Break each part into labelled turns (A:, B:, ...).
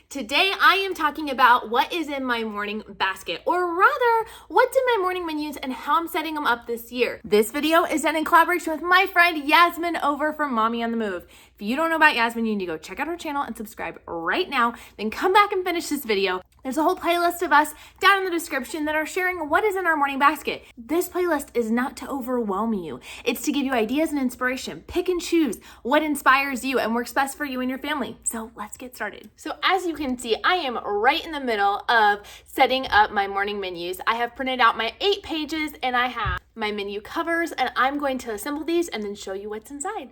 A: Today I am talking about what is in my morning basket, or rather, what's in my morning menus and how I'm setting them up this year. This video is done in collaboration with my friend Yasmin over from Mommy on the Move. If you don't know about Yasmin, you need to go check out her channel and subscribe right now, then come back and finish this video. There's a whole playlist of us down in the description that are sharing what is in our morning basket. This playlist is not to overwhelm you. It's to give you ideas and inspiration. Pick and choose what inspires you and works best for you and your family. So let's get started. So as you can see, I am right in the middle of setting up my morning menus. I have printed out my 8 pages and I have my menu covers, and I'm going to assemble these and then show you what's inside.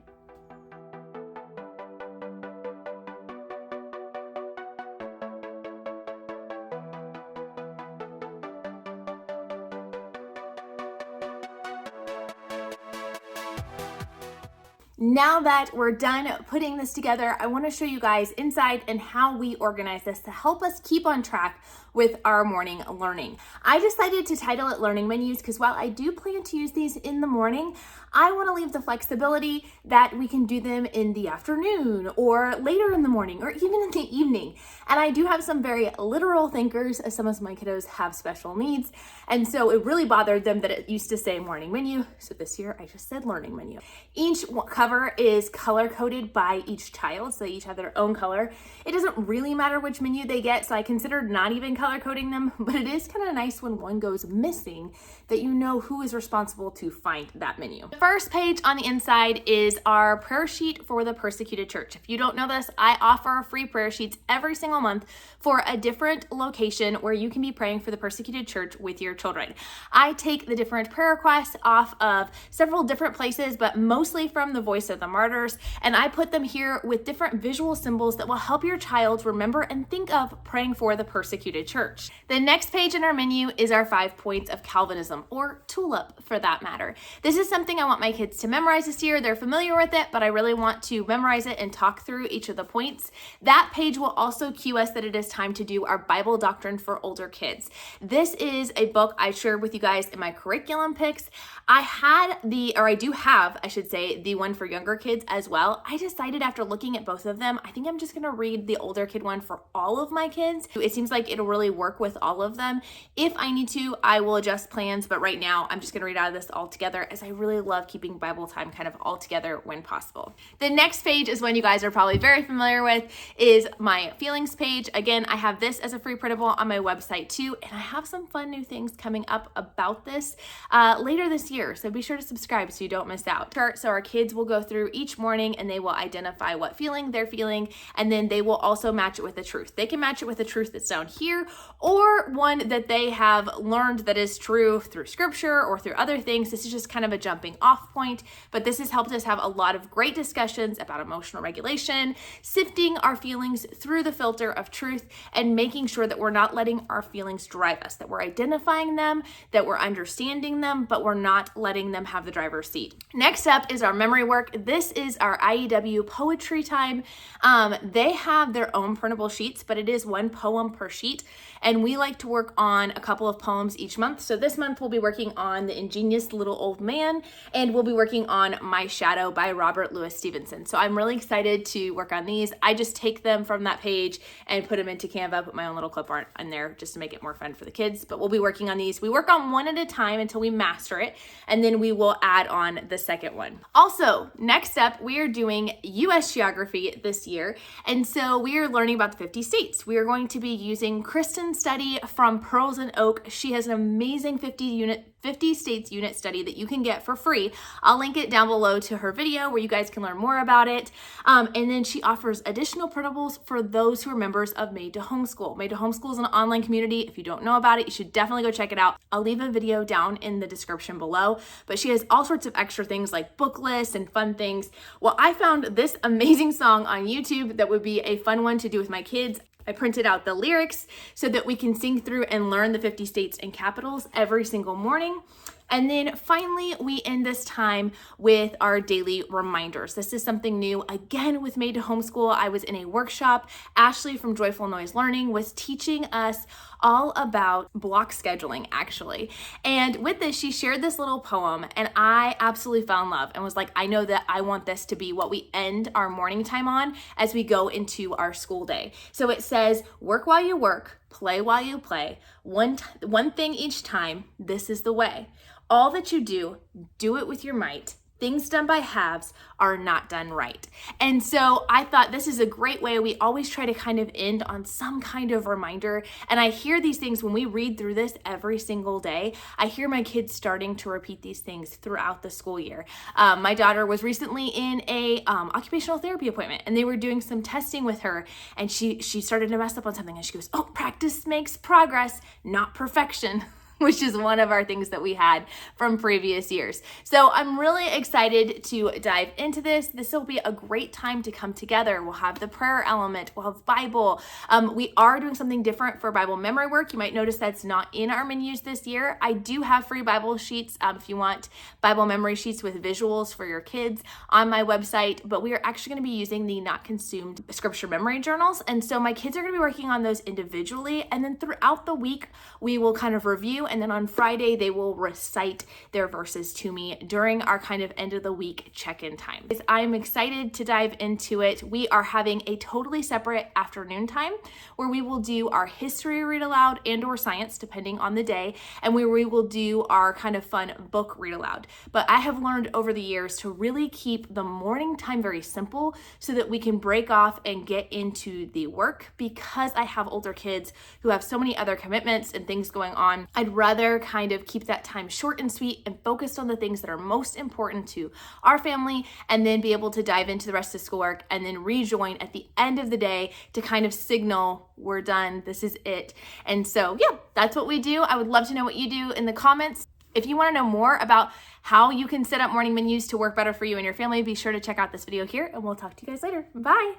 A: Now that we're done putting this together, I want to show you guys inside and how we organize this to help us keep on track with our morning learning. I decided to title it Learning Menus because while I do plan to use these in the morning, I want to leave the flexibility that we can do them in the afternoon or later in the morning or even in the evening. And I do have some very literal thinkers, as some of my kiddos have special needs. And so it really bothered them that it used to say morning menu. So this year I just said learning menu. Each cover is color coded by each child, so they each have their own color. It doesn't really matter which menu they get, so I considered not even color coding them, but it is kind of nice when one goes missing that you know who is responsible to find that menu. The first page on the inside is our prayer sheet for the persecuted church. If you don't know this, I offer free prayer sheets every single month for a different location where you can be praying for the persecuted church with your children. I take the different prayer requests off of several different places, but mostly from the Voice of the Martyrs, and I put them here with different visual symbols that will help your child remember and think of praying for the persecuted church. The next page in our menu is our 5 points of Calvinism, or TULIP for that matter. This is something I want my kids to memorize this year. They're familiar with it, but I really want to memorize it and talk through each of the points. That page will also cue us that it is time to do our Bible doctrine for older kids. This is a book I shared with you guys in my curriculum picks. I do have the one for younger kids as well. I decided after looking at both of them, I think I'm just gonna read the older kid one for all of my kids. It seems like it'll really work with all of them. If I need to, I will adjust plans, but right now I'm just gonna read out of this all together as I really love keeping Bible time kind of all together when possible. The next page is one you guys are probably very familiar with, is my feelings page. Again, I have this as a free printable on my website too, and I have some fun new things coming up about this later this year, so be sure to subscribe so you don't miss out. So our kids will go through each morning and they will identify what feeling they're feeling, and then they will also match it with the truth. They can match it with the truth that's down here or one that they have learned that is true through scripture or through other things. This is just kind of a jumping off point, but this has helped us have a lot of great discussions about emotional regulation, sifting our feelings through the filter of truth, and making sure that we're not letting our feelings drive us, that we're identifying them, that we're understanding them, but we're not letting them have the driver's seat. Next up is our memory work. This is our IEW poetry time. They have their own printable sheets, but it is 1 poem per sheet, and we like to work on a couple of poems each month. So this month we'll be working on The Ingenious Little Old Man, and we'll be working on My Shadow by Robert Louis Stevenson. So I'm really excited to work on these. I just take them from that page and put them into Canva, put my own little clip art in there just to make it more fun for the kids, but we'll be working on these. We work on one at a time until we master it, and then we will add on the second one. Also, next up, we are doing U.S. geography this year, and so we are learning about the 50 states. We are going to be using Kristen's study from Pearls and Oak. She has an amazing 50 states unit study that you can get for free. I'll link it down below to her video where you guys can learn more about it. And then she offers additional printables for those who are members of Made to Homeschool. Made to Homeschool is an online community. If you don't know about it, you should definitely go check it out. I'll leave a video down in the description below, but she has all sorts of extra things like book lists and fun things. Well, I found this amazing song on YouTube that would be a fun one to do with my kids. I printed out the lyrics so that we can sing through and learn the 50 states and capitals every single morning. And then finally, we end this time with our daily reminders. This is something new, again, with Made to Homeschool. I was in a workshop. Ashley from Joyful Noise Learning was teaching us all about block scheduling, actually. And with this, she shared this little poem, and I absolutely fell in love and was like, I know that I want this to be what we end our morning time on as we go into our school day. So it says, work while you work, play while you play, one thing each time, this is the way. All that you do, do it with your might. Things done by halves are not done right. And so I thought this is a great way. We always try to kind of end on some kind of reminder. And I hear these things when we read through this every single day. I hear my kids starting to repeat these things throughout the school year. My daughter was recently in a occupational therapy appointment, and they were doing some testing with her, and she started to mess up on something, and she goes, oh, practice makes progress, not perfection. Which is one of our things that we had from previous years. So I'm really excited to dive into this. This will be a great time to come together. We'll have the prayer element, we'll have Bible. We are doing something different for Bible memory work. You might notice that's not in our menus this year. I do have free Bible sheets if you want Bible memory sheets with visuals for your kids on my website, but we are actually gonna be using the Not Consumed scripture memory journals. And so my kids are gonna be working on those individually, and then throughout the week, we will kind of review, and then on Friday, they will recite their verses to me during our kind of end of the week check-in time. I'm excited to dive into it. We are having a totally separate afternoon time where we will do our history read aloud and or science, depending on the day, and where we will do our kind of fun book read aloud. But I have learned over the years to really keep the morning time very simple so that we can break off and get into the work. Because I have older kids who have so many other commitments and things going on, I'd rather kind of keep that time short and sweet and focused on the things that are most important to our family, and then be able to dive into the rest of schoolwork and then rejoin at the end of the day to kind of signal we're done, this is it. And so yeah, that's what we do. I would love to know what you do in the comments. If you want to know more about how you can set up morning menus to work better for you and your family, be sure to check out this video here, and we'll talk to you guys later. Bye.